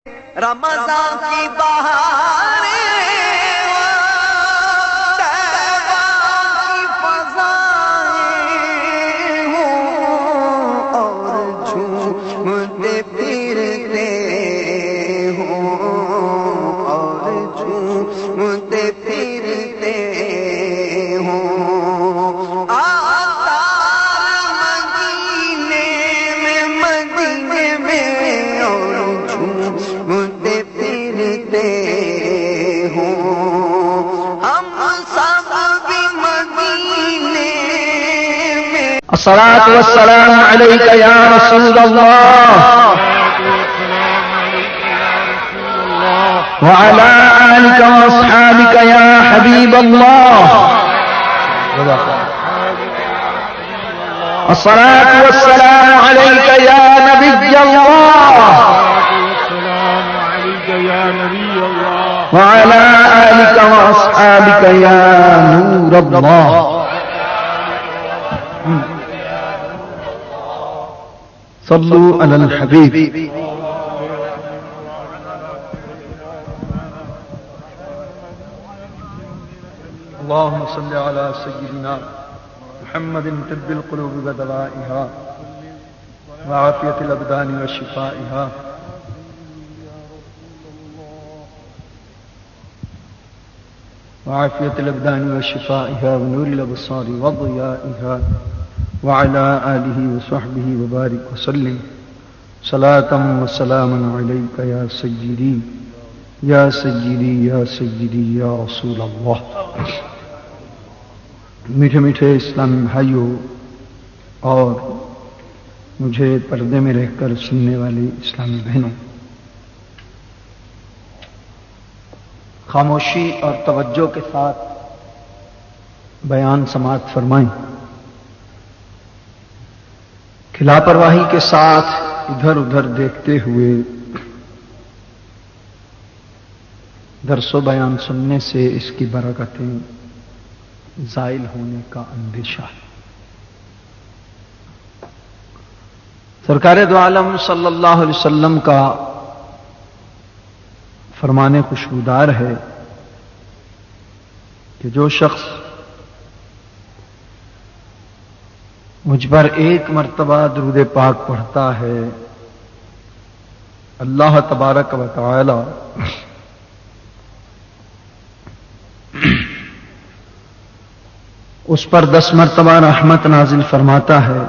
رمضان کی بہاریں طیبہ کی فضائیں ہوں اور جھومتے پھرتے ہوں اور جھومتے پھرتے ہوں آتار مدینے میں اور جھومتے پھرتے ہوں ہم سب بھی مدینے میں الصلاة والسلام عليك يا رسول الله وعلى آلك وأصحابك يا حبيب الله الصلاة والسلام عليك يا نبي الله وعلى آلك وأصحابك يا نور الله صلوا على الحبيب اللهم صل على سيدنا محمد طب القلوب ودوائها وعافية الأبدان وشفائها وعافية الأبدان وشفائها ونور الأبصار وضيائها وعلى آله وصحبه وبارك وسلم صلاة وسلاما عليك يا سيدي يا سيدي يا سيدي يا رسول الله. میٹھے میٹھے اسلامی بھائیوں اور مجھے پردے میں رہ کر سننے والی اسلامی بہنوں، خاموشی اور توجہ کے ساتھ بیان سماعت فرمائیں کہ لاپرواہی کے ساتھ ادھر ادھر دیکھتے ہوئے درس و بیان سننے سے اس کی برکتیں زائل ہونے کا اندیشہ ہے. سرکار دو عالم صلی اللہ علیہ وسلم کا فرمان خوشبودار ہے کہ جو شخص مجھ پر ایک مرتبہ درود پاک پڑھتا ہے اللہ تبارک و تعالی اس پر 10 مرتبہ رحمت نازل فرماتا ہے،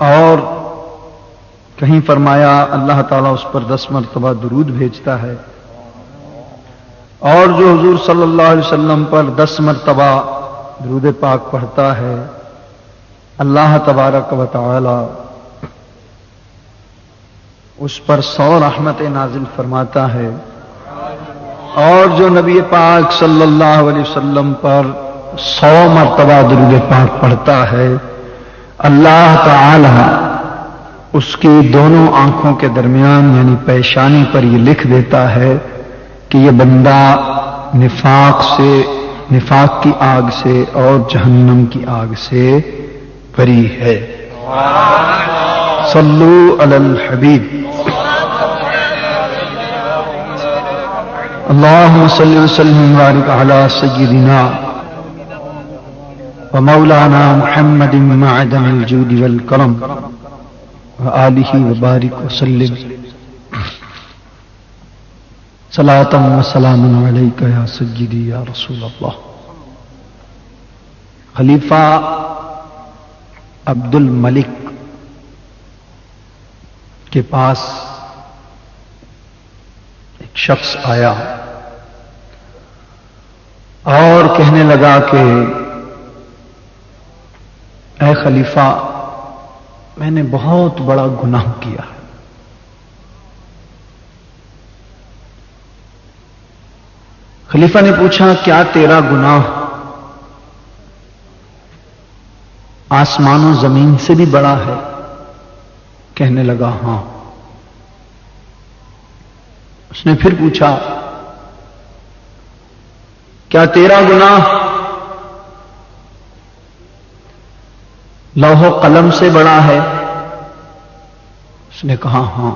اور کہیں فرمایا اللہ تعالیٰ اس پر 10 مرتبہ درود بھیجتا ہے، اور جو حضور صلی اللہ علیہ وسلم پر 10 مرتبہ درود پاک پڑھتا ہے اللہ تبارک و تعالی اس پر 100 رحمت نازل فرماتا ہے، اور جو نبی پاک صلی اللہ علیہ وسلم پر 100 مرتبہ درود پاک پڑھتا ہے اللہ تعالی اس کی دونوں آنکھوں کے درمیان یعنی پیشانی پر یہ لکھ دیتا ہے کہ یہ بندہ نفاق کی آگ سے اور جہنم کی آگ سے بری ہے. صلو علی الحبیب. اللہم صلی وسلم وبارک علی سیدنا ومولانا محمد معدن الجود والکرم وآلہ وبارک وسلم صلاۃ وسلام علیک یا سیدی یا رسول اللہ. خلیفہ عبد الملک کے پاس ایک شخص آیا اور کہنے لگا کہ اے خلیفہ میں نے بہت بڑا گناہ کیا ہے. خلیفہ نے پوچھا کیا تیرا گناہ آسمان و زمین سے بھی بڑا ہے؟ کہنے لگا ہاں. اس نے پھر پوچھا کیا تیرا گناہ لوح و قلم سے بڑا ہے؟ اس نے کہا ہاں.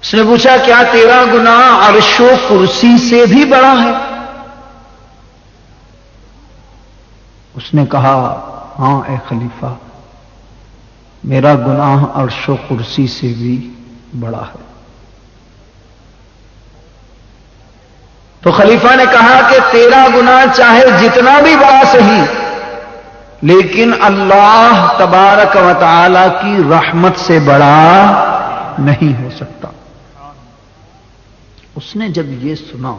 اس نے پوچھا کیا تیرا گناہ عرش و کرسی سے بھی بڑا ہے؟ اس نے کہا ہاں اے خلیفہ، میرا گناہ عرش و کرسی سے بھی بڑا ہے۔ تو خلیفہ نے کہا کہ تیرا گناہ چاہے جتنا بھی بڑا صحیح، لیکن اللہ تبارک و تعالی کی رحمت سے بڑا نہیں ہو سکتا۔ اس نے جب یہ سنا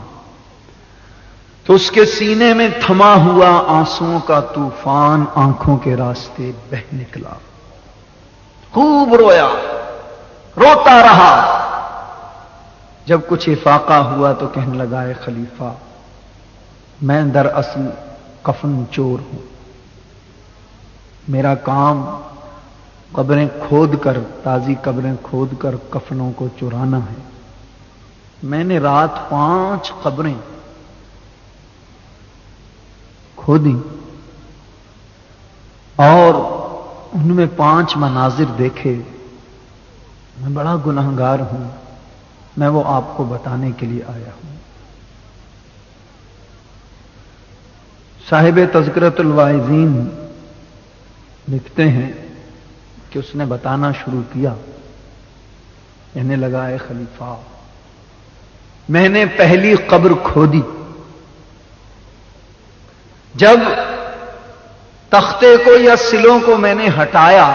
تو اس کے سینے میں تھما ہوا آنسوؤں کا طوفان آنکھوں کے راستے بہہ نکلا، خوب رویا، روتا رہا۔ جب کچھ افاقہ ہوا تو کہنے لگا اے خلیفہ، میں دراصل کفن چور ہوں، میرا کام قبریں کھود کر، تازی قبریں کھود کر کفنوں کو چرانا ہے۔ میں نے رات 5 قبریں کھودی اور ان میں 5 مناظر دیکھے۔ میں بڑا گنہگار ہوں، میں وہ آپ کو بتانے کے لیے آیا ہوں۔ صاحب تذکرۃ الواعظین لکھتے ہیں کہ اس نے بتانا شروع کیا، کہنے لگا اے خلیفہ، میں نے پہلی قبر کھودی، جب تختے کو یا سلوں کو میں نے ہٹایا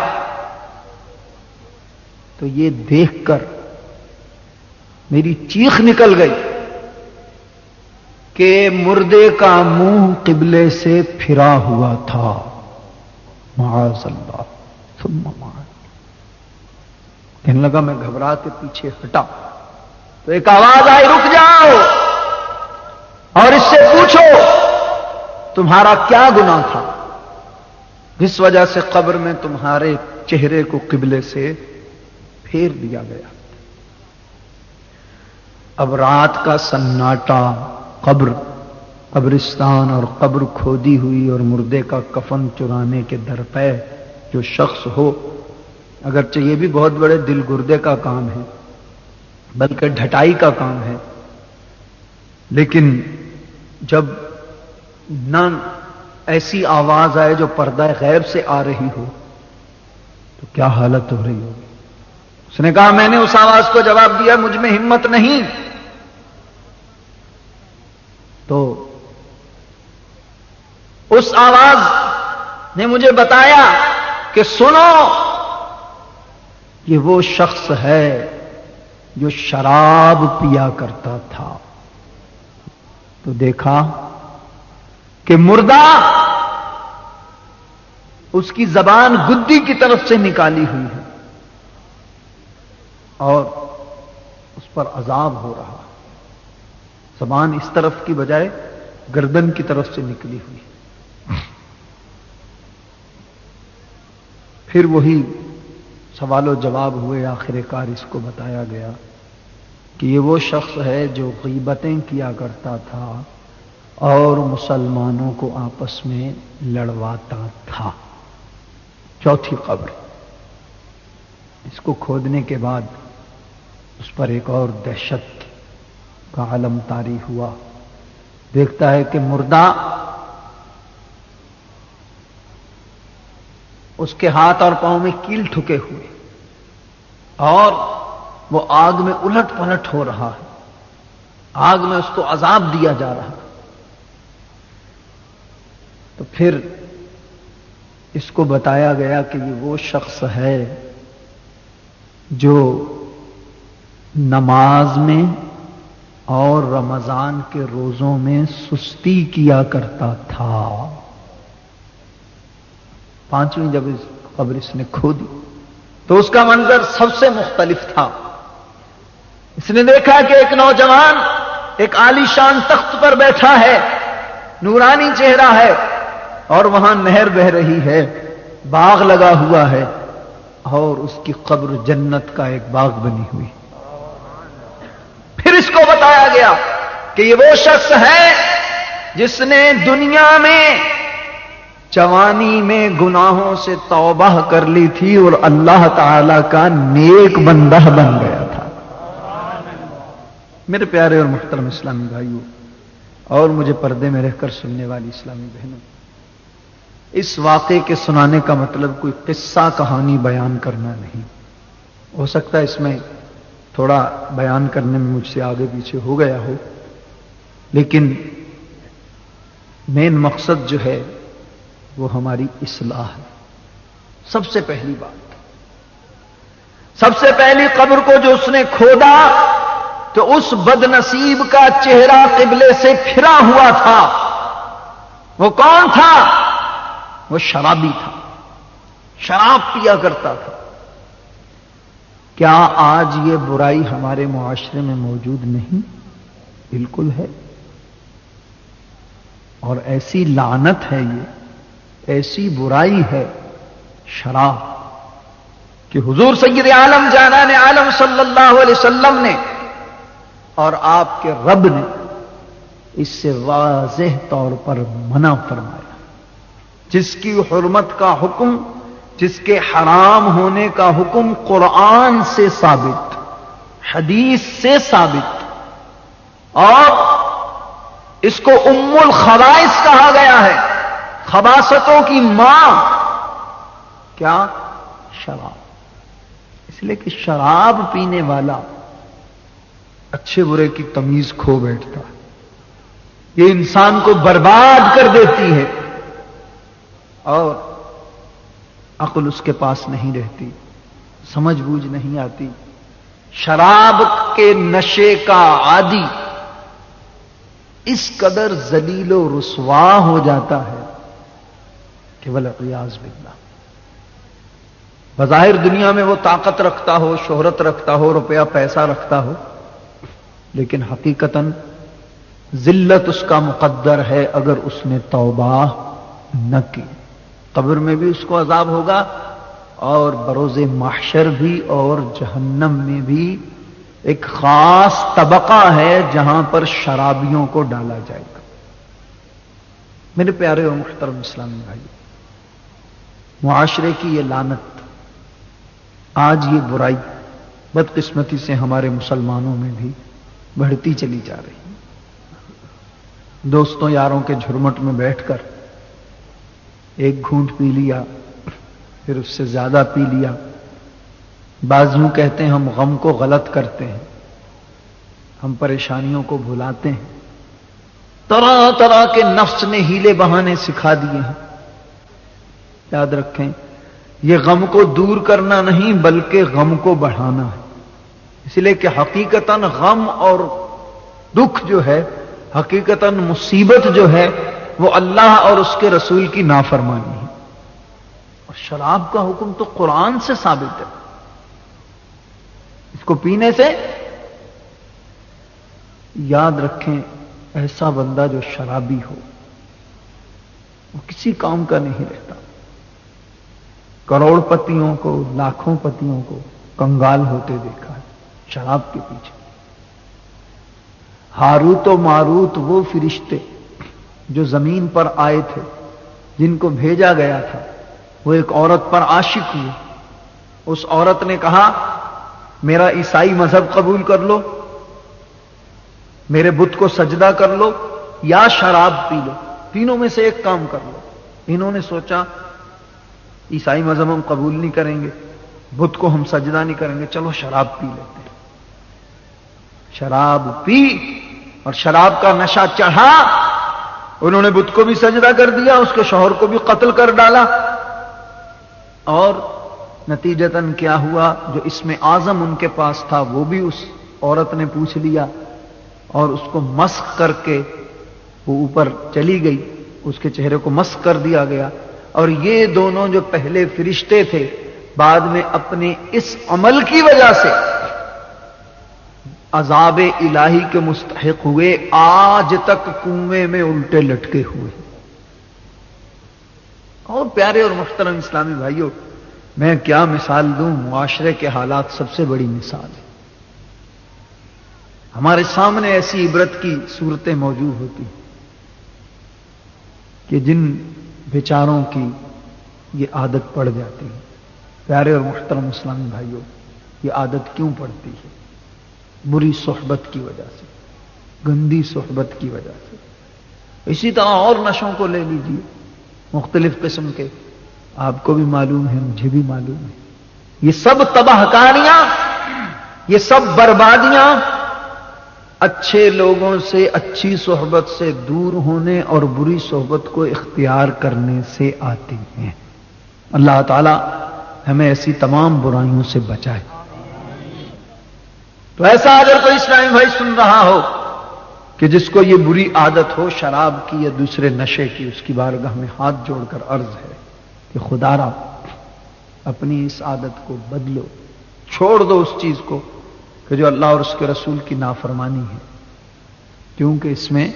تو یہ دیکھ کر میری چیخ نکل گئی کہ مردے کا منہ قبلے سے پھرا ہوا تھا، معاذ اللہ ثم معاذ۔ کہنے لگا میں گھبرا کے پیچھے ہٹا تو ایک آواز آئی، رک جاؤ اور اس سے پوچھو تمہارا کیا گناہ تھا جس وجہ سے قبر میں تمہارے چہرے کو قبلے سے پھیر دیا گیا۔ اب رات کا سناٹا، قبرستان اور قبر کھودی ہوئی اور مردے کا کفن چرانے کے درپے جو شخص ہو، اگرچہ یہ بھی بہت بڑے دل گردے کا کام ہے، بلکہ ڈھٹائی کا کام ہے، لیکن جب نہ ایسی آواز آئے جو پردہ غیب سے آ رہی ہو تو کیا حالت ہو رہی ہوگی۔ اس نے کہا میں نے اس آواز کو جواب دیا مجھ میں ہمت نہیں، تو اس آواز نے مجھے بتایا کہ سنو، یہ وہ شخص ہے جو شراب پیا کرتا تھا۔ تو دیکھا کہ مردہ اس کی زبان گدی کی طرف سے نکالی ہوئی ہے اور اس پر عذاب ہو رہا ہے، زبان اس طرف کی بجائے گردن کی طرف سے نکلی ہوئی۔ پھر وہی سوال و جواب ہوئے، آخر کار اس کو بتایا گیا کہ یہ وہ شخص ہے جو غیبتیں کیا کرتا تھا اور مسلمانوں کو آپس میں لڑواتا تھا۔ چوتھی قبر، اس کو کھودنے کے بعد اس پر ایک اور دہشت کا عالم طاری ہوا۔ دیکھتا ہے کہ مردہ اس کے ہاتھ اور پاؤں میں کیل ٹھکے ہوئے اور وہ آگ میں الٹ پلٹ ہو رہا ہے، آگ میں اس کو عذاب دیا جا رہا ہے۔ تو پھر اس کو بتایا گیا کہ یہ وہ شخص ہے جو نماز میں اور رمضان کے روزوں میں سستی کیا کرتا تھا۔ پانچویں جب اس قبر اس نے کھودی تو اس کا منظر سب سے مختلف تھا۔ اس نے دیکھا کہ ایک نوجوان ایک عالی شان تخت پر بیٹھا ہے، نورانی چہرہ ہے، اور وہاں نہر بہ رہی ہے، باغ لگا ہوا ہے، اور اس کی قبر جنت کا ایک باغ بنی ہوئی۔ پھر اس کو بتایا گیا کہ یہ وہ شخص ہے جس نے دنیا میں جوانی میں گناہوں سے توبہ کر لی تھی اور اللہ تعالی کا نیک بندہ بن گیا تھا۔ میرے پیارے اور محترم اسلامی بھائیوں اور مجھے پردے میں رہ کر سننے والی اسلامی بہنوں، اس واقعے کے سنانے کا مطلب کوئی قصہ کہانی بیان کرنا نہیں. ہو سکتا ہے اس میں تھوڑا بیان کرنے میں مجھ سے آگے پیچھے ہو گیا ہو، لیکن مین مقصد جو ہے وہ ہماری اصلاح ہے. سب سے پہلی بات، سب سے پہلی قبر کو جو اس نے کھودا تو اس بد نصیب کا چہرہ قبلے سے پھرا ہوا تھا. وہ کون تھا؟ وہ شرابی تھا، شراب پیا کرتا تھا. کیا آج یہ برائی ہمارے معاشرے میں موجود نہیں؟ بالکل ہے. اور ایسی لعنت ہے، یہ ایسی برائی ہے شراب کہ حضور سید عالم جانان عالم صلی اللہ علیہ وسلم نے اور آپ کے رب نے اس سے واضح طور پر منع فرمایا. جس کی حرمت کا حکم، جس کے حرام ہونے کا حکم قرآن سے ثابت، حدیث سے ثابت، اور اس کو ام الخبائث کہا گیا ہے، خباثتوں کی ماں. کیا؟ شراب. اس لیے کہ شراب پینے والا اچھے برے کی تمیز کھو بیٹھتا ہے. یہ انسان کو برباد کر دیتی ہے اور عقل اس کے پاس نہیں رہتی، سمجھ بوجھ نہیں آتی. شراب کے نشے کا عادی اس قدر ذلیل و رسوا ہو جاتا ہے کہ والعیاذ باللہ. بظاہر دنیا میں وہ طاقت رکھتا ہو، شہرت رکھتا ہو، روپیہ پیسہ رکھتا ہو، لیکن حقیقتاً ذلت اس کا مقدر ہے اگر اس نے توبہ نہ کی. قبر میں بھی اس کو عذاب ہوگا اور بروز محشر بھی، اور جہنم میں بھی ایک خاص طبقہ ہے جہاں پر شرابیوں کو ڈالا جائے گا. میرے پیارے اور محترم اسلامی بھائی، معاشرے کی یہ لعنت، آج یہ برائی بدقسمتی سے ہمارے مسلمانوں میں بھی بڑھتی چلی جا رہی ہے. دوستوں یاروں کے جھرمٹ میں بیٹھ کر ایک گھونٹ پی لیا، پھر اس سے زیادہ پی لیا. بعض یوں کہتے ہیں ہم غم کو غلط کرتے ہیں، ہم پریشانیوں کو بھلاتے ہیں. طرح طرح کے نفس نے ہیلے بہانے سکھا دیے ہیں. یاد رکھیں، یہ غم کو دور کرنا نہیں بلکہ غم کو بڑھانا ہے. اس لیے کہ حقیقتاً غم اور دکھ جو ہے، حقیقتاً مصیبت جو ہے، وہ اللہ اور اس کے رسول کی نافرمانی ہے. اور شراب کا حکم تو قرآن سے ثابت ہے. اس کو پینے سے یاد رکھیں، ایسا بندہ جو شرابی ہو وہ کسی کام کا نہیں رہتا. کروڑ پتیوں کو، لاکھوں پتیوں کو کنگال ہوتے دیکھا ہے شراب کے پیچھے. ہاروت و ماروت وہ فرشتے جو زمین پر آئے تھے، جن کو بھیجا گیا تھا، وہ ایک عورت پر عاشق ہوئے. اس عورت نے کہا میرا عیسائی مذہب قبول کر لو، میرے بت کو سجدہ کر لو، یا شراب پی لو، تینوں میں سے ایک کام کر لو. انہوں نے سوچا عیسائی مذہب ہم قبول نہیں کریں گے، بت کو ہم سجدہ نہیں کریں گے، چلو شراب پی لیتے ہیں. شراب پی اور شراب کا نشہ چڑھا، انہوں نے بت کو بھی سجدہ کر دیا، اس کے شوہر کو بھی قتل کر ڈالا. اور نتیجتاً کیا ہوا؟ جو اسم اعظم ان کے پاس تھا وہ بھی اس عورت نے پوچھ لیا اور اس کو مسخ کر کے وہ اوپر چلی گئی، اس کے چہرے کو مسخ کر دیا گیا. اور یہ دونوں جو پہلے فرشتے تھے بعد میں اپنے اس عمل کی وجہ سے عذاب الہی کے مستحق ہوئے، آج تک کنویں میں الٹے لٹکے ہوئے. اور پیارے اور محترم اسلامی بھائیوں، میں کیا مثال دوں؟ معاشرے کے حالات سب سے بڑی مثال ہے. ہمارے سامنے ایسی عبرت کی صورتیں موجود ہوتی ہیں کہ جن بیچاروں کی یہ عادت پڑ جاتی ہے. پیارے اور محترم اسلامی بھائیوں، یہ عادت کیوں پڑتی ہے؟ بری صحبت کی وجہ سے، گندی صحبت کی وجہ سے۔ اسی طرح اور نشوں کو لے لیجیے، مختلف قسم کے، آپ کو بھی معلوم ہے، مجھے بھی معلوم ہے، یہ سب تباہ کاریاں، یہ سب بربادیاں اچھے لوگوں سے، اچھی صحبت سے دور ہونے اور بری صحبت کو اختیار کرنے سے آتی ہیں۔ اللہ تعالی ہمیں ایسی تمام برائیوں سے بچائے۔ تو ایسا اگر کوئی اسلامی بھائی سن رہا ہو کہ جس کو یہ بری عادت ہو شراب کی یا دوسرے نشے کی، اس کی بارگاہ میں ہاتھ جوڑ کر عرض ہے کہ خدا را اپنی اس عادت کو بدلو، چھوڑ دو اس چیز کو کہ جو اللہ اور اس کے رسول کی نافرمانی ہے، کیونکہ اس میں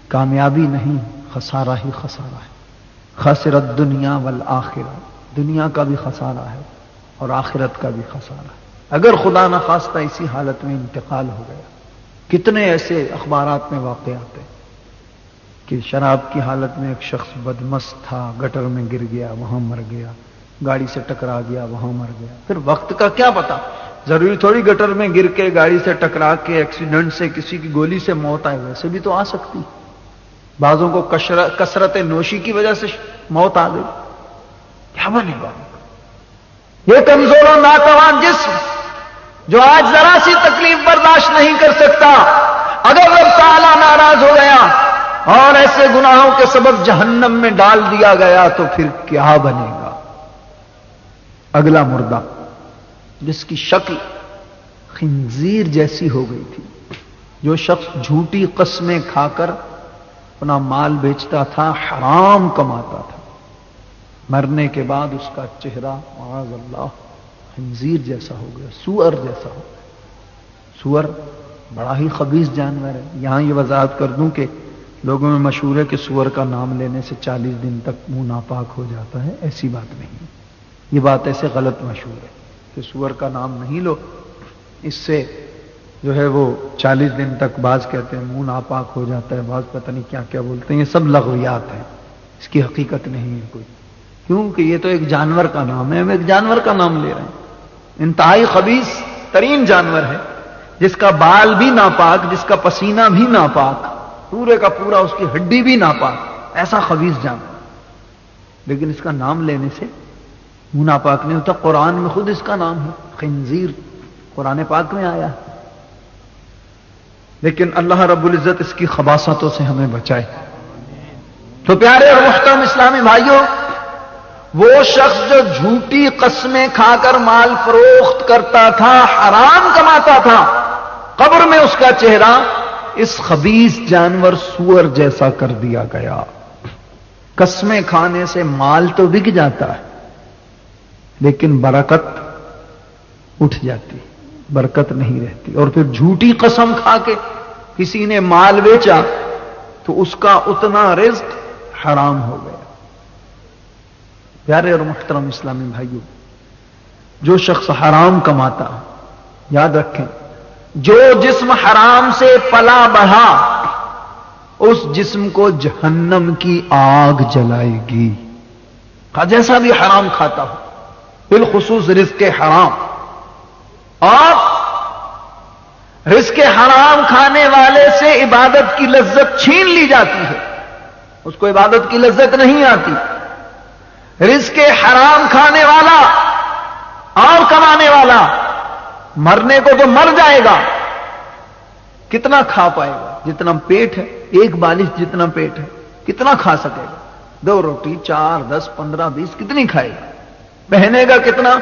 کامیابی نہیں، خسارہ ہی خسارہ ہے۔ خسرت دنیا والآخرہ، دنیا کا بھی خسارہ ہے اور آخرت کا بھی خسارہ ہے۔ اگر خدا نہ خواستہ اسی حالت میں انتقال ہو گیا، کتنے ایسے اخبارات میں واقعات ہیں کہ شراب کی حالت میں ایک شخص بدمست تھا، گٹر میں گر گیا، وہاں مر گیا، گاڑی سے ٹکرا گیا، وہاں مر گیا۔ پھر وقت کا کیا پتا، ضروری تھوڑی گٹر میں گر کے، گاڑی سے ٹکرا کے، ایکسیڈنٹ سے، کسی کی گولی سے موت آئے، ویسے بھی تو آ سکتی، بعضوں کو کثرت نوشی کی وجہ سے موت آ گئی، کیا بنے گا؟ یہ کمزور و ناتوان جسم جو آج ذرا سی تکلیف برداشت نہیں کر سکتا، اگر رب تعالیٰ ناراض ہو گیا اور ایسے گناہوں کے سبب جہنم میں ڈال دیا گیا تو پھر کیا بنے گا؟ اگلا مردہ جس کی شکل خنزیر جیسی ہو گئی تھی، جو شخص جھوٹی قسمیں کھا کر اپنا مال بیچتا تھا، حرام کماتا تھا، مرنے کے بعد اس کا چہرہ معاذ اللہ خنزیر جیسا ہو گیا، سور جیسا ہو گیا۔ سور بڑا ہی خبیث جانور ہے۔ یہاں یہ وضاحت کر دوں کہ لوگوں میں مشہور ہے کہ سور کا نام لینے سے 40 دن تک منہ ناپاک ہو جاتا ہے، ایسی بات نہیں، یہ بات ایسے غلط مشہور ہے کہ سور کا نام نہیں لو، اس سے جو ہے وہ 40 دن تک، بعض کہتے ہیں منہ ناپاک ہو جاتا ہے، بعض پتہ نہیں کیا کیا بولتے ہیں، یہ سب لغویات ہیں، اس کی حقیقت نہیں ہے کوئی، کیونکہ یہ تو ایک جانور کا نام ہے، ہم ایک جانور کا نام لے رہے ہیں، انتہائی خبیث ترین جانور ہے، جس کا بال بھی ناپاک، جس کا پسینہ بھی ناپاک، پورے کا پورا اس کی ہڈی بھی ناپاک، ایسا خبیث جانور، لیکن اس کا نام لینے سے منہ ناپاک نہیں ہوتا۔ قرآن میں خود اس کا نام ہے خنزیر، قرآن پاک میں آیا ہے، لیکن اللہ رب العزت اس کی خباثتوں سے ہمیں بچائے۔ تو پیارے اور محترم اسلامی بھائیوں، وہ شخص جو جھوٹی قسمیں کھا کر مال فروخت کرتا تھا، حرام کماتا تھا، قبر میں اس کا چہرہ اس خبیث جانور سور جیسا کر دیا گیا۔ قسمیں کھانے سے مال تو بک جاتا ہے، لیکن برکت اٹھ جاتی، برکت نہیں رہتی۔ اور پھر جھوٹی قسم کھا کے کسی نے مال بیچا تو اس کا اتنا رزق حرام ہو گیا۔ پیارے اور محترم اسلامی بھائیوں، جو شخص حرام کماتا، یاد رکھیں، جو جسم حرام سے پلا بڑھا، اس جسم کو جہنم کی آگ جلائے گی، جیسا بھی حرام کھاتا ہو، بالخصوص رزق حرام۔ اور رزق حرام کھانے والے سے عبادت کی لذت چھین لی جاتی ہے، اس کو عبادت کی لذت نہیں آتی۔ رزق حرام کھانے والا اور کمانے والا مرنے کو تو مر جائے گا، کتنا کھا پائے گا؟ جتنا پیٹ ہے، ایک بالش جتنا پیٹ ہے، کتنا کھا سکے گا؟ 2 روٹی، 4، 10، 15، 20 کتنی کھائے گا؟ پہنے گا کتنا؟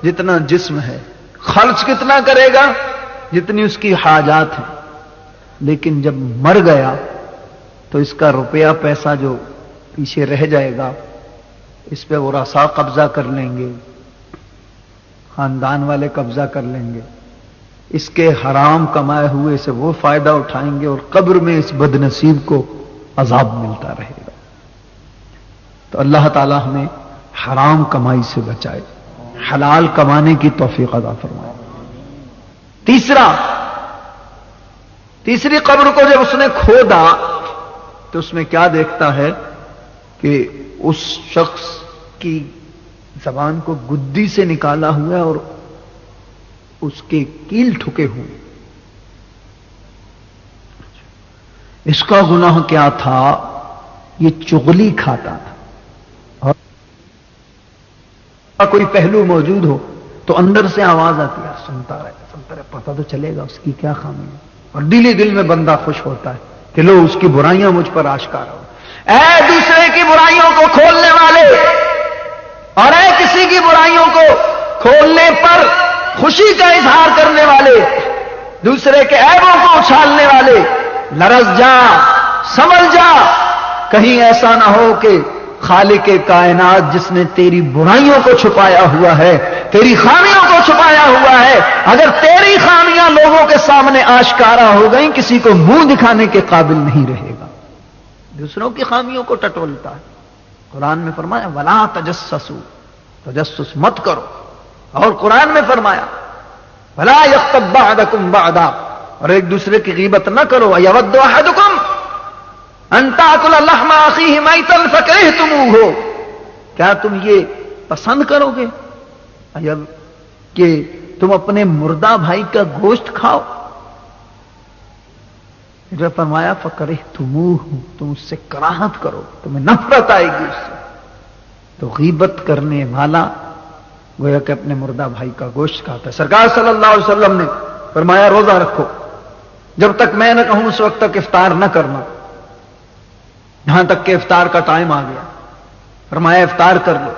جتنا جسم ہے۔ خرچ کتنا کرے گا؟ جتنی اس کی حاجات ہیں۔ لیکن جب مر گیا تو اس کا روپیہ پیسہ جو پیچھے رہ جائے گا، اس پہ ورثاء قبضہ کر لیں گے، خاندان والے قبضہ کر لیں گے، اس کے حرام کمائے ہوئے سے وہ فائدہ اٹھائیں گے، اور قبر میں اس بد نصیب کو عذاب ملتا رہے گا۔ تو اللہ تعالی ہمیں حرام کمائی سے بچائے، حلال کمانے کی توفیق عطا فرمائے۔ تیسری قبر کو جب اس نے کھودا تو اس میں کیا دیکھتا ہے کہ اس شخص کی زبان کو گدی سے نکالا ہوا ہے اور اس کے کیل ٹھکے ہوئے، اس کا گناہ کیا تھا؟ یہ چغلی کھاتا تھا، اور کوئی پہلو موجود ہو تو اندر سے آواز آتی ہے، سنتا رہے، پتہ تو چلے گا اس کی کیا خامی ہے، اور دل میں بندہ خوش ہوتا ہے کہ لو اس کی برائیاں مجھ پر آشکار ہو۔ اے دوسرے کی برائیوں کو کھولنے والے، اور اے کسی کی برائیوں کو کھولنے پر خوشی کا اظہار کرنے والے، دوسرے کے عیبوں کو اچھالنے والے، لرز جا، سنبھل جا، کہیں ایسا نہ ہو کہ خالق کائنات جس نے تیری برائیوں کو چھپایا ہوا ہے، تیری خامیوں کو چھپایا ہوا ہے، اگر تیری خامیاں لوگوں کے سامنے آشکارا ہو گئیں، کسی کو منہ دکھانے کے قابل نہیں رہے گا۔ دوسروں کی خامیوں کو ٹٹولتا ہے۔ قرآن میں فرمایا ولا تجسسوا، تجسس مت کرو، اور قرآن میں فرمایا ولا یغتب بعضکم بعضا، اور ایک دوسرے کی غیبت نہ کرو۔ ایود احدکم ان تاکل لحم اخیہ میتا فکرہتموہ، کیا تم یہ پسند کرو گے کہ تم اپنے مردہ بھائی کا گوشت کھاؤ؟ پھر فرمایا فکرہتموہ، تم اس سے کراہت کرو، تمہیں نفرت آئے گی اس سے۔ تو غیبت کرنے والا گویا کہ اپنے مردہ بھائی کا گوشت کھاتا ہے۔ سرکار صلی اللہ علیہ وسلم نے فرمایا روزہ رکھو، جب تک میں نہ کہوں اس وقت تک افطار نہ کرنا، یہاں تک کہ افطار کا ٹائم آ گیا، فرمایا افطار کر لو۔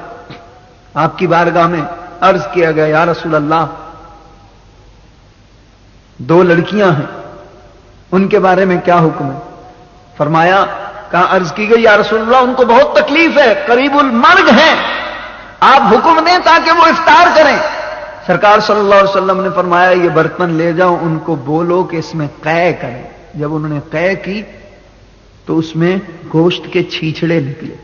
آپ کی بارگاہ میں عرض کیا گیا یا رسول اللہ 2 لڑکیاں ہیں، ان کے بارے میں کیا حکم ہے؟ فرمایا عرض کی گئی یا رسول اللہ ان کو بہت تکلیف ہے، قریب المرگ ہیں، آپ حکم دیں تاکہ وہ افطار کریں۔ سرکار صلی اللہ علیہ وسلم نے فرمایا یہ برتن لے جاؤ، ان کو بولو کہ اس میں قے کریں۔ جب انہوں نے قے کی تو اس میں گوشت کے چھیچڑے نکلے۔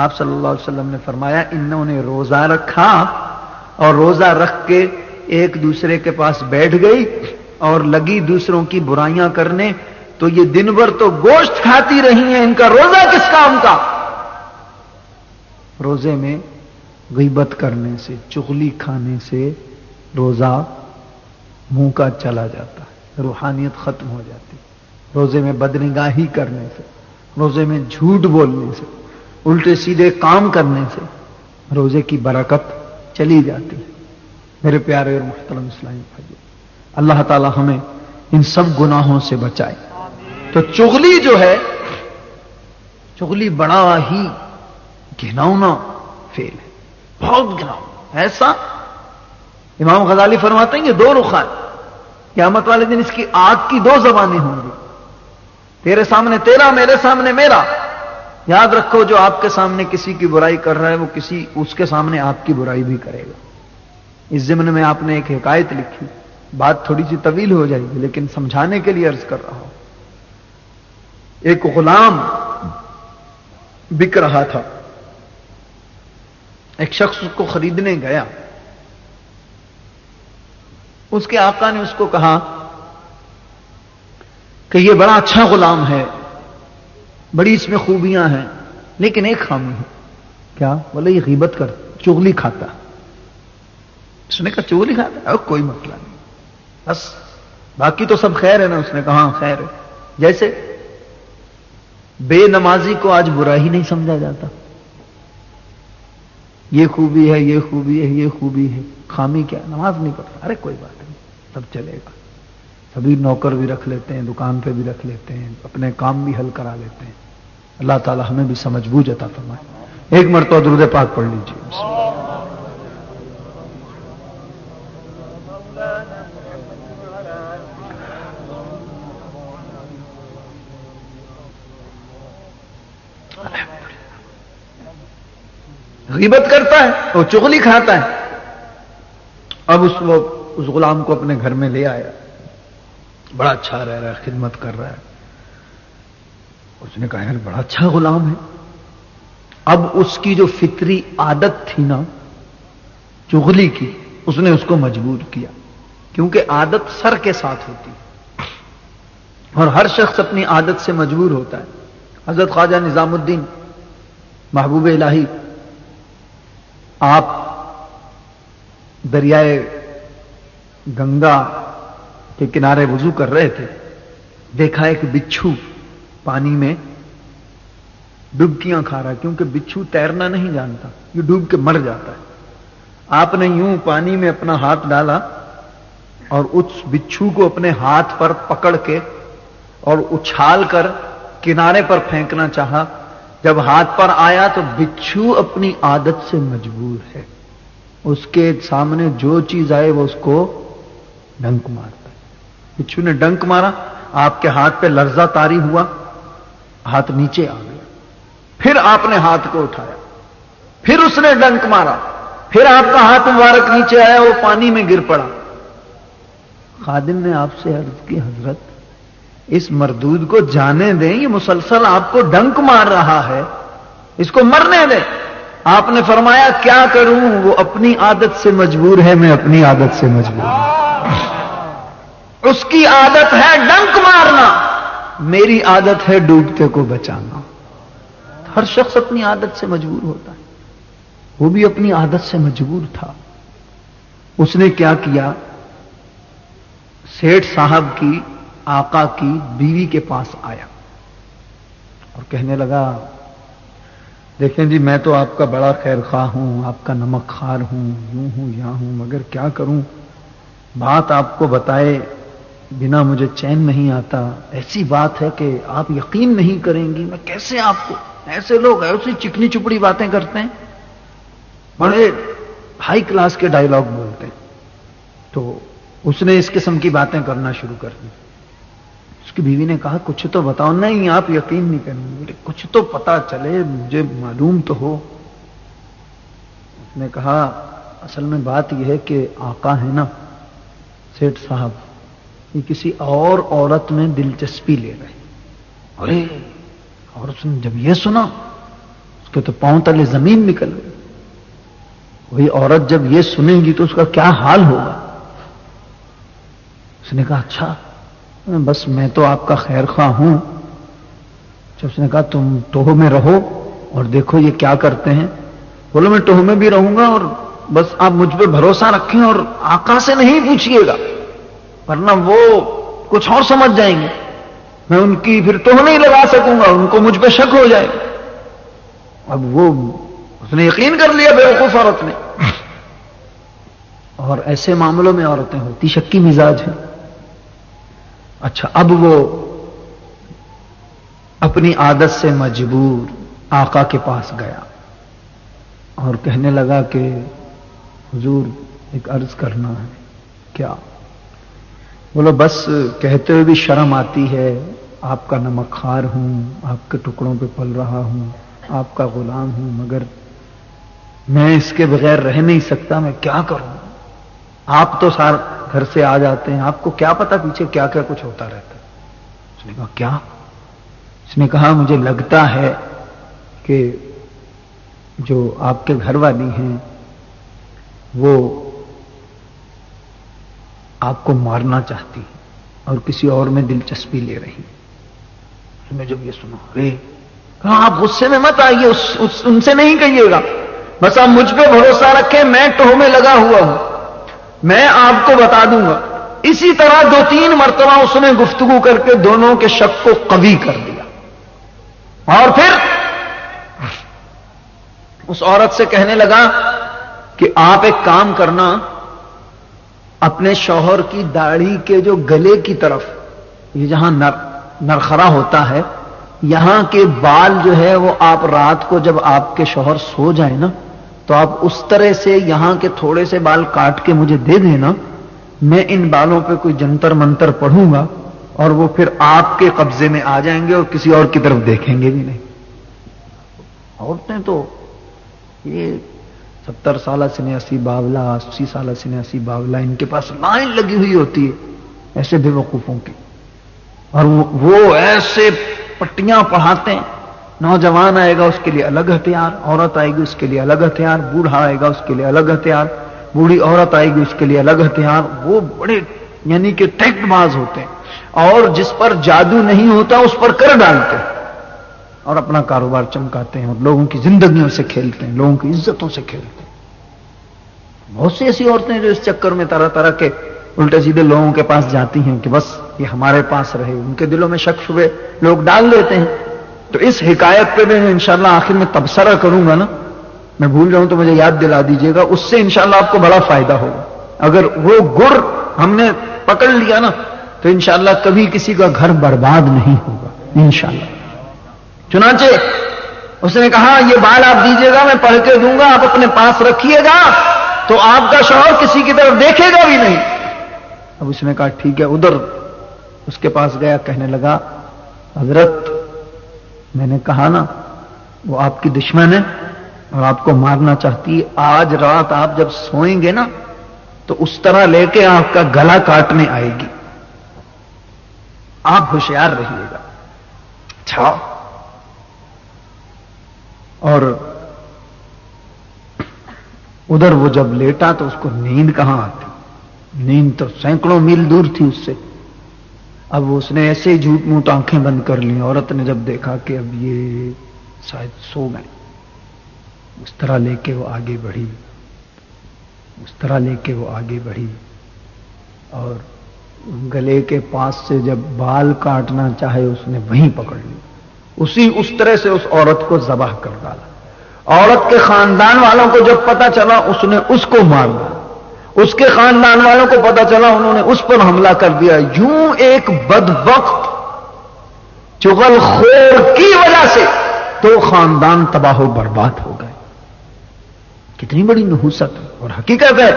آپ صلی اللہ علیہ وسلم نے فرمایا انہوں نے روزہ رکھا، اور روزہ رکھ کے ایک دوسرے کے پاس بیٹھ گئی اور لگی دوسروں کی برائیاں کرنے، تو یہ دن بھر تو گوشت کھاتی رہی ہیں، ان کا روزہ کس کام کا؟ روزے میں غیبت کرنے سے، چغلی کھانے سے روزہ منہ کا چلا جاتا ہے، روحانیت ختم ہو جاتی ہے۔ روزے میں بدنگاہی کرنے سے، روزے میں جھوٹ بولنے سے، الٹے سیدھے کام کرنے سے روزے کی برکت چلی جاتی ہے۔ میرے پیارے اور محترم اسلامی بھائیو، اللہ تعالی ہمیں ان سب گناہوں سے بچائے۔ تو چغلی جو ہے، چغلی بڑا ہی گھناؤنا فعل ہے، بہت گھناؤنا، ایسا امام غزالی فرماتے ہیں کہ 2 رخان، قیامت والے دن اس کی آگ کی 2 زبانیں ہوں گی، تیرے سامنے تیرا، میرے سامنے میرا۔ یاد رکھو جو آپ کے سامنے کسی کی برائی کر رہا ہے وہ اس کے سامنے آپ کی برائی بھی کرے گا۔ اس ضمن میں آپ نے ایک حکایت لکھی، بات تھوڑی سی طویل ہو جائے گی لیکن سمجھانے کے لیے عرض کر رہا ہوں۔ ایک غلام بک رہا تھا، ایک شخص اس کو خریدنے گیا، اس کے آقا نے اس کو کہا کہ یہ بڑا اچھا غلام ہے، بڑی اس میں خوبیاں ہیں، لیکن ایک خامی ہے۔ کیا؟ بولے یہ غیبت کر، چغلی کھاتا۔ اس نے کہا چغلی کھاتا ہے؟ کوئی مسئلہ نہیں، بس باقی تو سب خیر ہے نا؟ اس نے کہا ہاں خیر ہے۔ جیسے بے نمازی کو آج برا ہی نہیں سمجھا جاتا، یہ خوبی ہے، یہ خوبی ہے، یہ خوبی ہے، خامی کیا؟ نماز نہیں پڑھتا، ارے کوئی بات نہیں، سب چلے گا۔ سبھی نوکر بھی رکھ لیتے ہیں، دکان پہ بھی رکھ لیتے ہیں، اپنے کام بھی حل کرا لیتے ہیں۔ اللہ تعالی ہمیں بھی سمجھ بوجھ عطا فرمائے۔ ایک مرتبہ درود پاک پڑھ لیجیے۔ غیبت کرتا ہے اور چغلی کھاتا ہے۔ اب اس غلام کو اپنے گھر میں لے آیا، بڑا اچھا رہ رہا ہے، خدمت کر رہا ہے۔ اس نے کہا یار بڑا اچھا غلام ہے۔ اب اس کی جو فطری عادت تھی نا چغلی کی، اس نے اس کو مجبور کیا، کیونکہ عادت سر کے ساتھ ہوتی ہے اور ہر شخص اپنی عادت سے مجبور ہوتا ہے۔ حضرت خواجہ نظام الدین محبوب الہی آپ دریائے گنگا کے کنارے وضو کر رہے تھے، دیکھا ایک بچھو پانی میں ڈبکیاں کھا رہا ہے، کیونکہ بچھو تیرنا نہیں جانتا، یہ ڈوب کے مر جاتا ہے۔ آپ نے یوں پانی میں اپنا ہاتھ ڈالا اور اس بچھو کو اپنے ہاتھ پر پکڑ کے اور اچھال کر کنارے پر پھینکنا چاہا۔ جب ہاتھ پر آیا تو بچھو اپنی عادت سے مجبور ہے، اس کے سامنے جو چیز آئے وہ اس کو ڈنک مارتا ہے۔ بچھو نے ڈنک مارا، آپ کے ہاتھ پہ لرزہ طاری ہوا، ہاتھ نیچے آ گیا۔ پھر آپ نے ہاتھ کو اٹھایا، پھر اس نے ڈنک مارا، پھر آپ کا ہاتھ مبارک نیچے آیا، وہ پانی میں گر پڑا۔ خادم نے آپ سے عرض کی، حضرت اس مردود کو جانے دیں، یہ مسلسل آپ کو ڈنک مار رہا ہے، اس کو مرنے دیں۔ آپ نے فرمایا کیا کروں، وہ اپنی عادت سے مجبور ہے، میں اپنی عادت سے مجبور ہوں۔ اس کی عادت ہے ڈنک مارنا، میری عادت ہے ڈوبتے کو بچانا۔ ہر شخص اپنی عادت سے مجبور ہوتا ہے، وہ بھی اپنی عادت سے مجبور تھا۔ اس نے کیا کیا، سیٹھ صاحب کی آقا کی بیوی کے پاس آیا اور کہنے لگا، دیکھیں جی میں تو آپ کا بڑا خیر خواہ ہوں، آپ کا نمک خوار ہوں، یوں ہوں یا ہوں، مگر کیا کروں، بات آپ کو بتائے بنا مجھے چین نہیں آتا۔ ایسی بات ہے کہ آپ یقین نہیں کریں گی، میں کیسے آپ کو، ایسے لوگ ایسی چکنی چپڑی باتیں کرتے ہیں، بڑے ہائی کلاس کے ڈائلاگ بولتے ہیں۔ تو اس نے اس قسم کی باتیں کرنا شروع کر دی۔ اس کی بیوی نے کہا کچھ تو بتاؤ۔ نہیں آپ یقین نہیں کریں گے، کچھ تو پتا چلے، مجھے معلوم تو ہو۔ اس نے کہا اصل میں بات یہ ہے کہ آقا ہے نا سیٹھ صاحب، یہ کسی اور عورت میں دلچسپی لے رہے۔ ارے، اور اس نے جب یہ سنا اس کے تو پاؤں تلے زمین نکل گئی۔ وہی عورت جب یہ سنے گی تو اس کا کیا حال ہوگا۔ اس نے کہا اچھا، بس میں تو آپ کا خیر خواہ ہوں۔ جب اس نے کہا تم ٹوہ میں رہو اور دیکھو یہ کیا کرتے ہیں۔ بولو میں ٹوہ میں بھی رہوں گا، اور بس آپ مجھ پہ بھروسہ رکھیں اور آقا سے نہیں پوچھیے گا، ورنہ وہ کچھ اور سمجھ جائیں گے، میں ان کی پھر ٹوہ نہیں لگا سکوں گا، ان کو مجھ پہ شک ہو جائے گا۔ اب وہ اس نے یقین کر لیا بیوقوف عورت نے۔ اور ایسے معاملوں میں عورتیں ہوتی شکی مزاج ہیں۔ اچھا، اب وہ اپنی عادت سے مجبور آقا کے پاس گیا اور کہنے لگا کہ حضور ایک عرض کرنا ہے۔ کیا؟ بولو بس کہتے ہوئے بھی شرم آتی ہے، آپ کا نمک خوار ہوں، آپ کے ٹکڑوں پہ پل رہا ہوں، آپ کا غلام ہوں، مگر میں اس کے بغیر رہ نہیں سکتا، میں کیا کروں؟ آپ تو سارے گھر سے آ جاتے ہیں، آپ کو کیا پتا پیچھے کیا کیا کچھ ہوتا رہتا ہے۔ اس نے کہا کیا؟ اس نے کہا مجھے لگتا ہے کہ جو آپ کے گھر والی ہیں وہ آپ کو مارنا چاہتی اور کسی اور میں دلچسپی لے رہی۔ میں جب یہ سنا، کہا آپ غصے میں مت آئیے، ان سے نہیں کہیے گا، بس آپ مجھ پہ بھروسہ رکھیں، میں ٹوہ میں لگا ہوا ہوں، میں آپ کو بتا دوں گا۔ اسی طرح 2-3 مرتبہ اس نے گفتگو کر کے دونوں کے شک کو قوی کر دیا، اور پھر اس عورت سے کہنے لگا کہ آپ ایک کام کرنا، اپنے شوہر کی داڑھی کے جو گلے کی طرف، یہ جہاں نرخرا ہوتا ہے، یہاں کے بال جو ہے وہ آپ رات کو جب آپ کے شوہر سو جائیں نا تو آپ اس طرح سے یہاں کے تھوڑے سے بال کاٹ کے مجھے دے دینا، میں ان بالوں پہ کوئی جنتر منتر پڑھوں گا اور وہ پھر آپ کے قبضے میں آ جائیں گے اور کسی اور کی طرف دیکھیں گے بھی نہیں۔ عورتیں تو یہ 70 سالہ سنیاسی باولا، 80 سالہ سنیاسی باولا، ان کے پاس لائن لگی ہوئی ہوتی ہے ایسے بے وقوفوں کی، اور وہ ایسے پٹیاں پڑھاتے ہیں۔ نوجوان آئے گا اس کے لیے الگ ہتھیار، عورت آئے گی اس کے لیے الگ ہتھیار، بوڑھا آئے گا اس کے لیے الگ ہتھیار، بوڑھی عورت آئے گی اس کے لیے الگ ہتھیار۔ وہ بڑے یعنی کہ ٹیکٹ باز ہوتے ہیں، اور جس پر جادو نہیں ہوتا اس پر کر ڈالتے ہیں اور اپنا کاروبار چمکاتے ہیں اور لوگوں کی زندگیوں سے کھیلتے ہیں، لوگوں کی عزتوں سے کھیلتے ہیں۔ بہت سی ایسی عورتیں جو اس چکر میں طرح طرح کے الٹے سیدھے لوگوں کے پاس جاتی ہیں کہ بس یہ ہمارے پاس رہے، ان کے دلوں میں شک شبے لوگ ڈال دیتے ہیں. تو اس حکایت پہ میں انشاءاللہ آخر میں تبصرہ کروں گا نا، میں بھول جاؤں تو مجھے یاد دلا دیجیے گا، اس سے انشاءاللہ آپ کو بڑا فائدہ ہوگا. اگر وہ گر ہم نے پکڑ لیا نا تو انشاءاللہ کبھی کسی کا گھر برباد نہیں ہوگا انشاءاللہ. چنانچہ اس نے کہا یہ بال آپ دیجیے گا، میں پڑھ کے دوں گا، آپ اپنے پاس رکھیے گا تو آپ کا شوہر کسی کی طرف دیکھے گا بھی نہیں. اب اس نے کہا ٹھیک ہے. ادھر اس کے پاس گیا، کہنے لگا حضرت میں نے کہا نا وہ آپ کی دشمن ہے اور آپ کو مارنا چاہتی ہے، آج رات آپ جب سوئیں گے نا تو اس طرح لے کے آپ کا گلا کاٹنے آئے گی، آپ ہوشیار رہیے گا. اچھا. اور ادھر وہ جب لیٹا تو اس کو نیند کہاں آتی، نیند تو سینکڑوں میل دور تھی اس سے. اب اس نے ایسے ہی جھوٹ موٹ آنکھیں بند کر لی. عورت نے جب دیکھا کہ اب یہ شاید سو گئے، اس طرح لے کے وہ آگے بڑھی، اس طرح لے کے وہ آگے بڑھی اور گلے کے پاس سے جب بال کاٹنا چاہے اس نے وہیں پکڑ لی، اس طرح سے اس عورت کو ذبح کر ڈالا. عورت کے خاندان والوں کو جب پتا چلا اس نے اس کو مار ڈالا، اس کے خاندان والوں کو پتا چلا انہوں نے اس پر حملہ کر دیا. یوں ایک بدبخت چغل خور کی وجہ سے دو خاندان تباہ و برباد ہو گئے. کتنی بڑی نحوست ہے. اور حقیقت ہے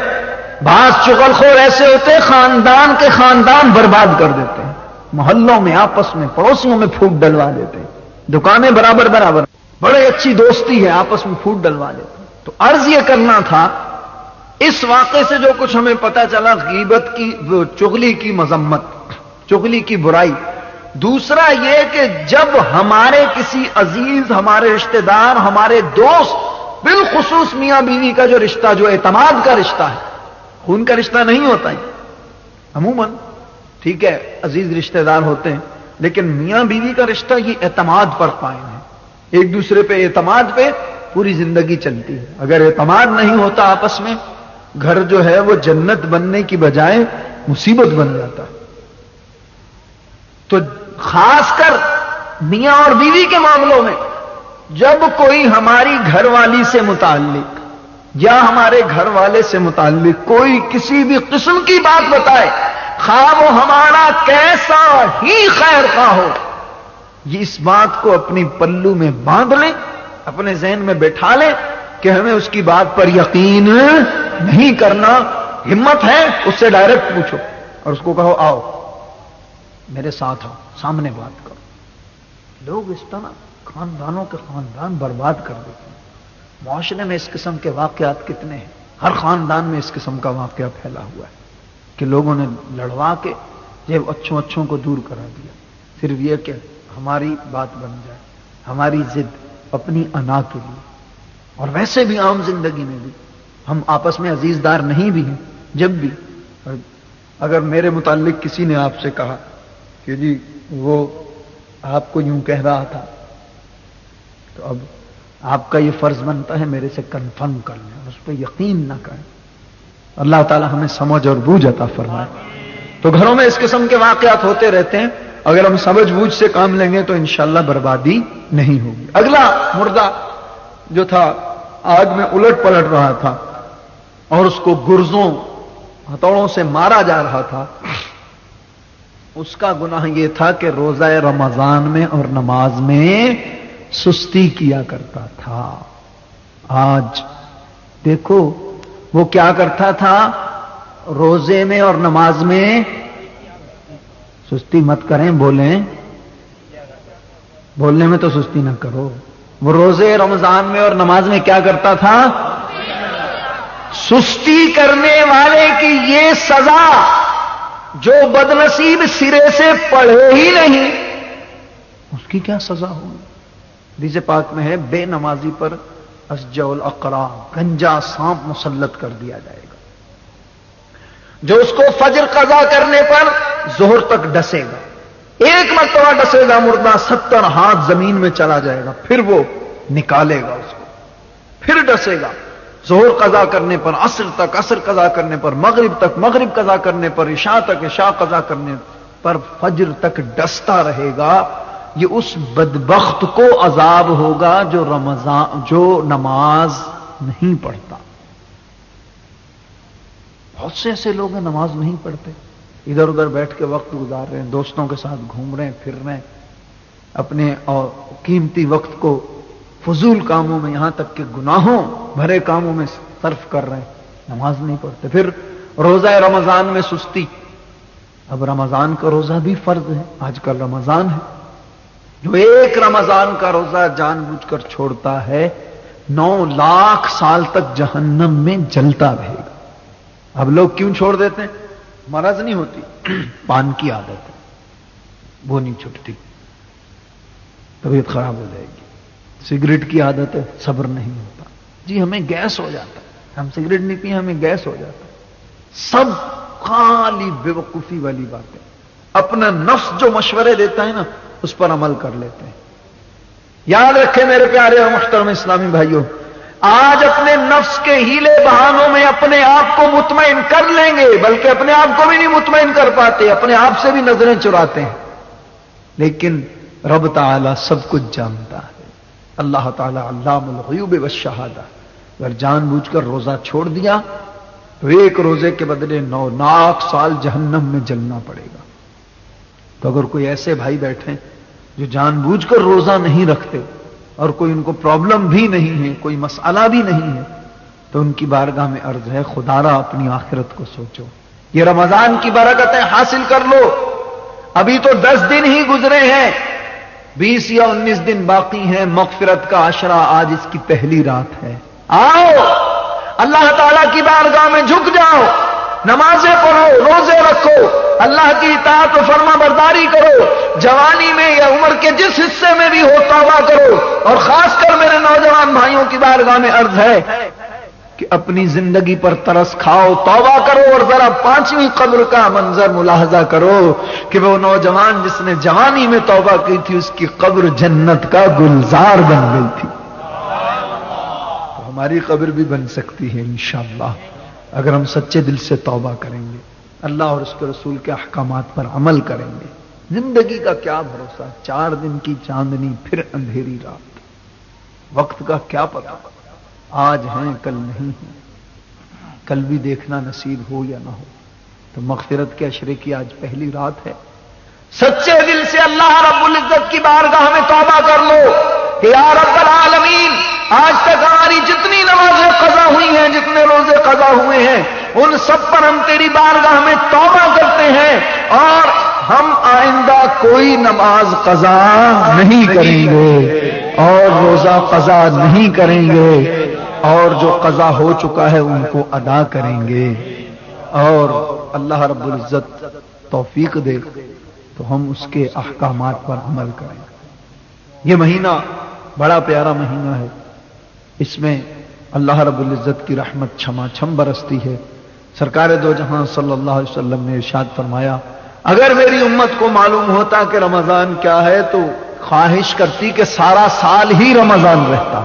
بعض چغل خور ایسے ہوتے ہیں خاندان کے خاندان برباد کر دیتے ہیں، محلوں میں آپس میں پڑوسیوں میں پھوٹ ڈلوا دیتے ہیں، دکانیں برابر برابر، بڑے اچھی دوستی ہے آپس میں پھوٹ ڈلوا دیتے ہیں. تو عرض یہ کرنا تھا اس واقعے سے جو کچھ ہمیں پتا چلا، غیبت کی، چغلی کی مذمت، چغلی کی برائی. دوسرا یہ کہ جب ہمارے کسی عزیز، ہمارے رشتہ دار، ہمارے دوست، بالخصوص میاں بیوی کا جو رشتہ، جو اعتماد کا رشتہ ہے، خون کا رشتہ نہیں ہوتا ہے عموماً، ٹھیک ہے عزیز رشتہ دار ہوتے ہیں، لیکن میاں بیوی کا رشتہ یہ اعتماد پر قائم ہے. ایک دوسرے پہ اعتماد پہ پوری زندگی چلتی ہے. اگر اعتماد نہیں ہوتا آپس میں، گھر جو ہے وہ جنت بننے کی بجائے مصیبت بن جاتا ہے. تو خاص کر میاں اور بیوی کے معاملوں میں جب کوئی ہماری گھر والی سے متعلق یا ہمارے گھر والے سے متعلق کوئی کسی بھی قسم کی بات بتائے، خواہ وہ ہمارا کیسا ہی خیر خواہ ہو، یہ اس بات کو اپنی پلو میں باندھ لیں، اپنے ذہن میں بیٹھا لیں کہ ہمیں اس کی بات پر یقین نہیں کرنا. ہمت ہے اس سے ڈائریکٹ پوچھو اور اس کو کہو آؤ میرے ساتھ آؤ، سامنے بات کرو. لوگ اس طرح خاندانوں کے خاندان برباد کر دیتے ہیں. معاشرے میں اس قسم کے واقعات کتنے ہیں، ہر خاندان میں اس قسم کا واقعہ پھیلا ہوا ہے کہ لوگوں نے لڑوا کے جب اچھوں کو دور کرا دیا، صرف یہ کہ ہماری بات بن جائے، ہماری ضد اپنی انا کے لیے. اور ویسے بھی عام زندگی میں بھی ہم آپس میں عزیز دار نہیں بھی ہیں. جب بھی اگر میرے متعلق کسی نے آپ سے کہا کہ جی وہ آپ کو یوں کہہ رہا تھا، تو اب آپ کا یہ فرض بنتا ہے میرے سے کنفرم کر لیں، اس پہ یقین نہ کریں. اللہ تعالی ہمیں سمجھ اور بوجھ عطا فرمائے. تو گھروں میں اس قسم کے واقعات ہوتے رہتے ہیں. اگر ہم سمجھ بوجھ سے کام لیں گے تو انشاءاللہ بربادی نہیں ہوگی. اگلا مردہ جو تھا آگ میں الٹ پلٹ رہا تھا اور اس کو گرزوں ہتھوڑوں سے مارا جا رہا تھا، اس کا گناہ یہ تھا کہ روزہ رمضان میں اور نماز میں سستی کیا کرتا تھا. آج دیکھو وہ کیا کرتا تھا، روزے میں اور نماز میں سستی مت کریں، بولیں، بولنے میں تو سستی نہ کرو. وہ روزے رمضان میں اور نماز میں کیا کرتا تھا، سستی کرنے والے کی یہ سزا جو بدنصیب سرے سے پڑھے ہی نہیں، اس کی کیا سزا ہوگی. حدیث پاک میں ہے بے نمازی پر اسجع الاقرا، گنجا سانپ مسلط کر دیا جائے گا، جو اس کو فجر قضا کرنے پر ظہر تک ڈسے گا. ایک مرتبہ ڈسے گا مردہ، 70 ہاتھ زمین میں چلا جائے گا، پھر وہ نکالے گا اس کو، پھر ڈسے گا، ظہر قضا کرنے پر عصر تک، عصر قضا کرنے پر مغرب تک، مغرب قضا کرنے پر عشاء تک، عشاء قضا کرنے پر فجر تک ڈستا رہے گا، یہ اس بدبخت کو عذاب ہوگا جو نماز نہیں پڑھتا۔ بہت سے ایسے لوگ ہیں نماز نہیں پڑھتے، ادھر ادھر بیٹھ کے وقت گزار رہے ہیں، دوستوں کے ساتھ گھوم رہے ہیں، پھر رہے ہیں، اپنے اور قیمتی وقت کو فضول کاموں میں، یہاں تک کہ گناہوں بھرے کاموں میں صرف کر رہے ہیں، نماز نہیں پڑھتے۔ پھر روزہ رمضان میں سستی۔ اب رمضان کا روزہ بھی فرض ہے، آج کل رمضان ہے، جو ایک رمضان کا روزہ جان بوجھ کر چھوڑتا ہے 9 لاکھ سال تک جہنم میں جلتا رہے گا۔ اب لوگ کیوں چھوڑ دیتے ہیں؟ مرض نہیں ہوتی، پان کی عادت ہے، وہ نہیں چھوٹتی، طبیعت خراب ہو جائے گی۔ سگریٹ کی عادت ہے، صبر نہیں ہوتا، جی ہمیں گیس ہو جاتا ہے، ہم سگریٹ نہیں پیے ہمیں گیس ہو جاتا ہے۔ سب خالی بے وقوفی والی بات ہے۔ اپنا نفس جو مشورے دیتا ہے نا اس پر عمل کر لیتے ہیں۔ یاد رکھیں میرے پیارے اور محترم اسلامی بھائیوں، آج اپنے نفس کے ہیلے بہانوں میں اپنے آپ کو مطمئن کر لیں گے، بلکہ اپنے آپ کو بھی نہیں مطمئن کر پاتے، اپنے آپ سے بھی نظریں چراتے ہیں، لیکن رب تعالی سب کچھ جانتا ہے۔ اللہ تعالی علام الغیوب والشہادہ۔ اگر جان بوجھ کر روزہ چھوڑ دیا تو ایک روزے کے بدلے 9 لاکھ سال جہنم میں جلنا پڑے گا۔ تو اگر کوئی ایسے بھائی بیٹھے جو جان بوجھ کر روزہ نہیں رکھتے اور کوئی ان کو پرابلم بھی نہیں ہے، کوئی مسئلہ بھی نہیں ہے، تو ان کی بارگاہ میں عرض ہے خدا را اپنی آخرت کو سوچو، یہ رمضان کی برکتیں حاصل کر لو۔ ابھی تو 10 دن ہی گزرے ہیں، 20 یا 19 دن باقی ہیں، مغفرت کا عشرہ آج اس کی پہلی رات ہے۔ آؤ اللہ تعالیٰ کی بارگاہ میں جھک جاؤ، نمازیں پڑھو، روزے رکھو، اللہ کی اطاعت و فرما برداری کرو، جوانی میں یا عمر کے جس حصے میں بھی ہو توبہ کرو، اور خاص کر میرے نوجوان بھائیوں کی بارگاہ میں عرض ہے کہ اپنی زندگی پر ترس کھاؤ، توبہ کرو، اور ذرا 5ویں قبر کا منظر ملاحظہ کرو کہ وہ نوجوان جس نے جوانی میں توبہ کی تھی اس کی قبر جنت کا گلزار بن گئی تھی۔ تو ہماری قبر بھی بن سکتی ہے انشاءاللہ اگر ہم سچے دل سے توبہ کریں گے، اللہ اور اس کے رسول کے احکامات پر عمل کریں گے۔ زندگی کا کیا بھروسہ، 4 دن کی چاندنی پھر اندھیری رات، وقت کا کیا پتہ، آج ہیں کل نہیں ہیں، کل بھی دیکھنا نصیب ہو یا نہ ہو۔ تو مغفرت کے عشرے کی آج پہلی رات ہے، سچے دل سے اللہ رب العزت کی بارگاہ میں توبہ کر لو کہ یا رب العالمین، آج تک ہماری جتنی نمازیں قضا ہوئی ہیں، جتنے روزے قضا ہوئے ہیں، ان سب پر ہم تیری بارگاہ میں توبہ کرتے ہیں، اور ہم آئندہ کوئی نماز قضا نہیں کریں گے اور روزہ قضا نہیں کریں گے، اور جو قضا ہو چکا ہے ان کو ادا کریں گے، اور اللہ رب العزت توفیق دے تو ہم اس کے احکامات پر عمل کریں۔ یہ مہینہ بڑا پیارا مہینہ ہے، اس میں اللہ رب العزت کی رحمت چھما چھم برستی ہے۔ سرکار دو جہاں صلی اللہ علیہ وسلم نے ارشاد فرمایا، اگر میری امت کو معلوم ہوتا کہ رمضان کیا ہے تو خواہش کرتی کہ سارا سال ہی رمضان رہتا،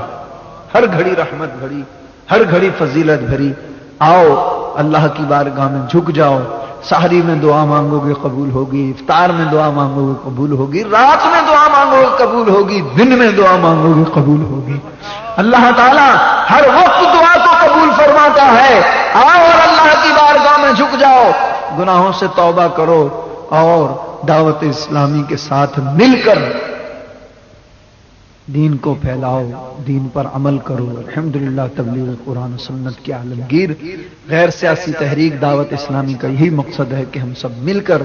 ہر گھڑی رحمت بھری، ہر گھڑی فضیلت بھری۔ آؤ اللہ کی بارگاہ میں جھک جاؤ، سحری میں دعا مانگو گے قبول ہوگی، افطار میں دعا مانگو گے قبول ہوگی، رات میں دعا مانگو گے قبول ہوگی، دن میں دعا مانگو گے قبول ہوگی۔ اللہ تعالیٰ ہر وقت دعا کو قبول فرماتا ہے۔ آؤ اور اللہ کی بارگاہ میں جھک جاؤ، گناہوں سے توبہ کرو، اور دعوت اسلامی کے ساتھ مل کر دین کو پھیلاؤ، دین پر عمل کرو۔ الحمدللہ تبلیغ قرآن و سنت کے عالمگیر غیر سیاسی تحریک دعوت اسلامی کا یہی مقصد ہے کہ ہم سب مل کر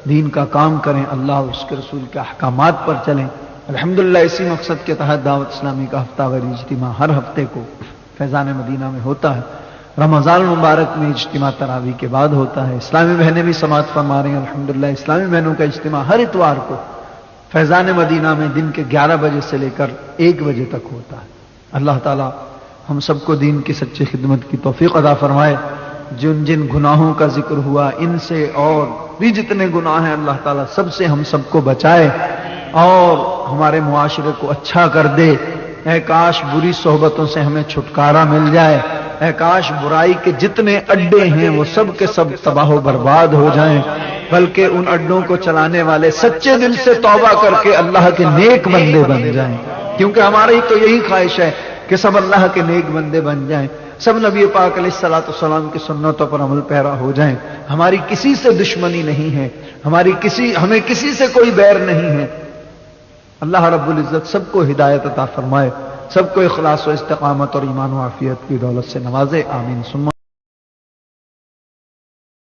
دین کا کام کریں، اللہ اور اس کے رسول کے احکامات پر چلیں۔ الحمدللہ اسی مقصد کے تحت دعوت اسلامی کا ہفتہ واری اجتماع ہر ہفتے کو فیضان مدینہ میں ہوتا ہے۔ رمضان المبارک میں اجتماع تراویح کے بعد ہوتا ہے۔ اسلامی بہنیں بھی سماعت فرما رہی ہیں، الحمدللہ اسلامی بہنوں کا اجتماع ہر اتوار کو فیضان مدینہ میں دن کے 11 بجے سے لے کر 1 بجے تک ہوتا ہے۔ اللہ تعالی ہم سب کو دین کی سچی خدمت کی توفیق عطا فرمائے۔ جن جن گناہوں کا ذکر ہوا ان سے اور بھی جتنے گناہ ہیں اللہ تعالیٰ سب سے ہم سب کو بچائے اور ہمارے معاشرے کو اچھا کر دے۔ اے کاش بری صحبتوں سے ہمیں چھٹکارا مل جائے اے کاش برائی کے جتنے اڈے ہیں وہ سب کے سب تباہ و برباد ہو جائیں، بلکہ ان اڈوں کو چلانے والے سچے دل سے توبہ کر کے اللہ کے نیک بندے بن جائیں، کیونکہ ہماری تو یہی خواہش ہے کہ سب اللہ کے نیک بندے بن جائیں، سب نبی پاک علیہ الصلوۃ والسلام کی سنتوں پر عمل پیرا ہو جائیں۔ ہماری کسی سے دشمنی نہیں ہے، ہمیں کسی سے کوئی بیر نہیں ہے۔ اللہ رب العزت سب کو ہدایت عطا فرمائے، سب کو اخلاص و استقامت اور ایمان و عافیت کی دولت سے نوازے، آمین ثم